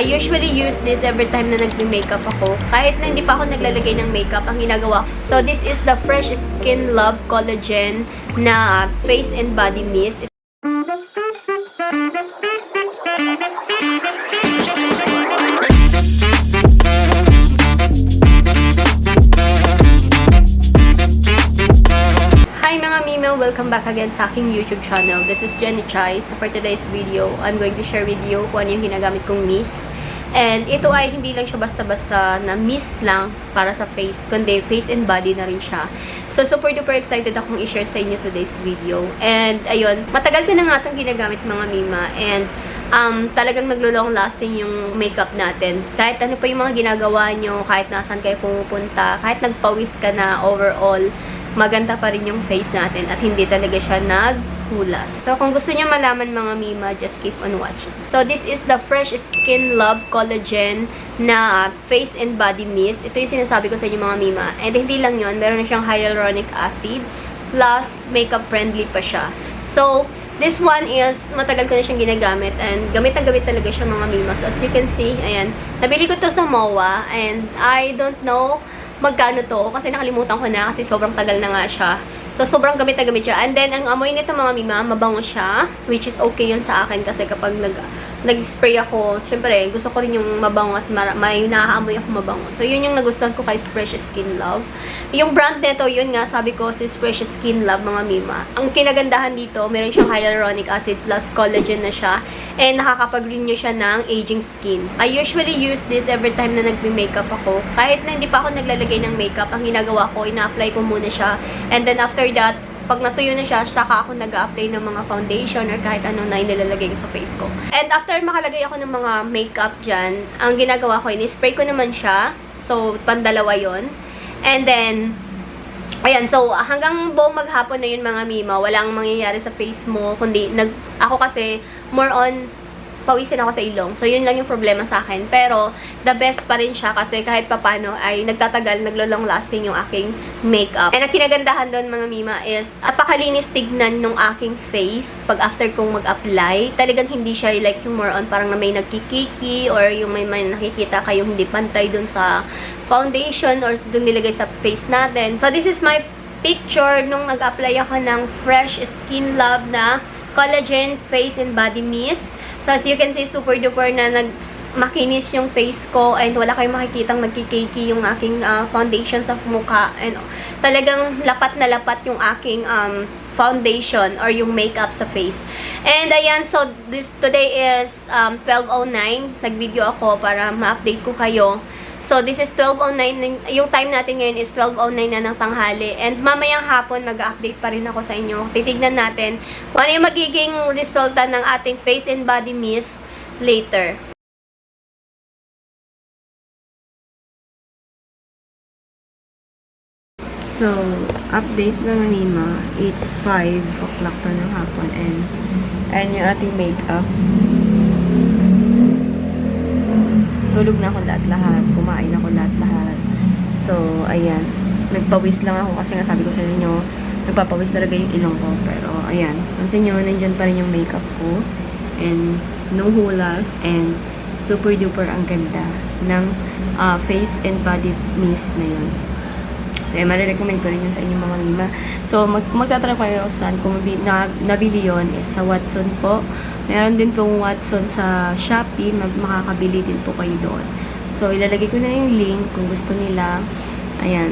I usually use this every time na nagme-makeup ako. Kahit na hindi pa ako naglalagay ng makeup, ang ginagawa. So, this is the Fresh Skin Love Collagen na face and body mist. Welcome back again sa aking YouTube channel. This is Jenny Chai. So for today's video, I'm going to share with you kung ano yung ginagamit kong mist. And ito ay hindi lang siya basta-basta na mist lang para sa face, kundi face and body na rin siya. So super duper excited akong i-share sa inyo today's video. And ayun, matagal ko na nga itong ginagamit mga mima. And talagang naglo-long lasting yung makeup natin. Kahit ano pa yung mga ginagawa nyo, kahit nasan kayo pumupunta, kahit nagpawis ka na overall, maganda pa rin yung face natin at hindi talaga siya naghulas. So, kung gusto niyo malaman mga mima, just keep on watching. So, this is the Fresh Skin Love Collagen na face and body mist. Ito yung sinasabi ko sa inyo mga mima. And hindi lang yun, meron na siyang hyaluronic acid plus makeup friendly pa siya. So, this one is, matagal ko na siyang ginagamit and gamit na gamit talaga siya mga mima. So, as you can see, ayan, nabili ko to sa MOA and I don't know magkano to kasi nakalimutan ko na kasi sobrang tagal na nga siya. So, sobrang gamit na gamit siya. And then, ang amoy nito mga mima, mabango siya, which is okay yun sa akin kasi kapag nag-spray ako, syempre, gusto ko rin yung mabango at may nakaamoy ako mabango. So, yun yung nagustuhan ko kay Fresh Skin Love. Yung brand nito, yun nga, sabi ko, is Fresh Skin Love mga mima. Ang kinagandahan dito, meron siyang hyaluronic acid plus collagen na siya. And nakakapag-renew siya ng aging skin. I usually use this every time na nagme-makeup ako. Kahit na hindi pa ako naglalagay ng makeup, ang ginagawa ko, ina-apply ko muna siya. And then after that, pag natuyo na siya, saka ako nag-a-apply ng mga foundation or kahit ano na inilalagay ko sa face ko. And after makalagay ako ng mga makeup dyan, ang ginagawa ko, in-spray ko naman siya. So, pandalawa yon. And then, ayan, so hanggang buong maghapon na yun mga mima, walang mangyayari sa face mo, kundi ako kasi more on pawisin ako sa ilong. So yun lang yung problema sa akin. Pero the best pa rin siya kasi kahit papano ay nagtatagal, naglo-long lasting yung aking makeup. And ang kinagandahan doon mga mima is napakalinis tignan nung aking face pag after kong mag-apply. Talagang hindi siya like yung more on parang na may nagkikiki or yung may nakikita kayong hindi pantay doon sa foundation or doon nilagay sa face natin. So this is my picture nung nag-apply ako ng Fresh Skin Love na collagen face and body mist. So as you can see, super duper na makinis yung face ko and wala kayong makikitang nagkikiki yung aking foundation sa mukha. And talagang lapat na lapat yung aking foundation or yung makeup sa face. And ayan, so today is 12:09. Nag-video ako para ma-update ko kayo. So, this is 12:09. Yung time natin ngayon is 12:09 na ng tanghali. And mamayang hapon, mag-update pa rin ako sa inyo. Titignan natin kung ano yung magiging resulta ng ating face and body mist later. So, update na Mima. It's 5 o'clock na ng hapon. And yung ating makeup. Tulog na ako lahat-lahat. Kumain ako lahat-lahat. So, ayan. Nagpawis lang ako kasi nga sabi ko sa inyo, nagpapawis talaga yung ilong ko. Pero, ayan. Pansin nyo, nandyan pa rin yung makeup ko. And, no hulas. And, super duper ang ganda ng face and body mist na yun. So, marirecommend ko rin yun sa inyong mga mima. So, magtatry kayo saan kung nabili yun is sa Watson po. Meron din pong Watson sa Shopee. Makakabili din po kayo doon. So, ilalagay ko na yung link kung gusto nila. Ayan.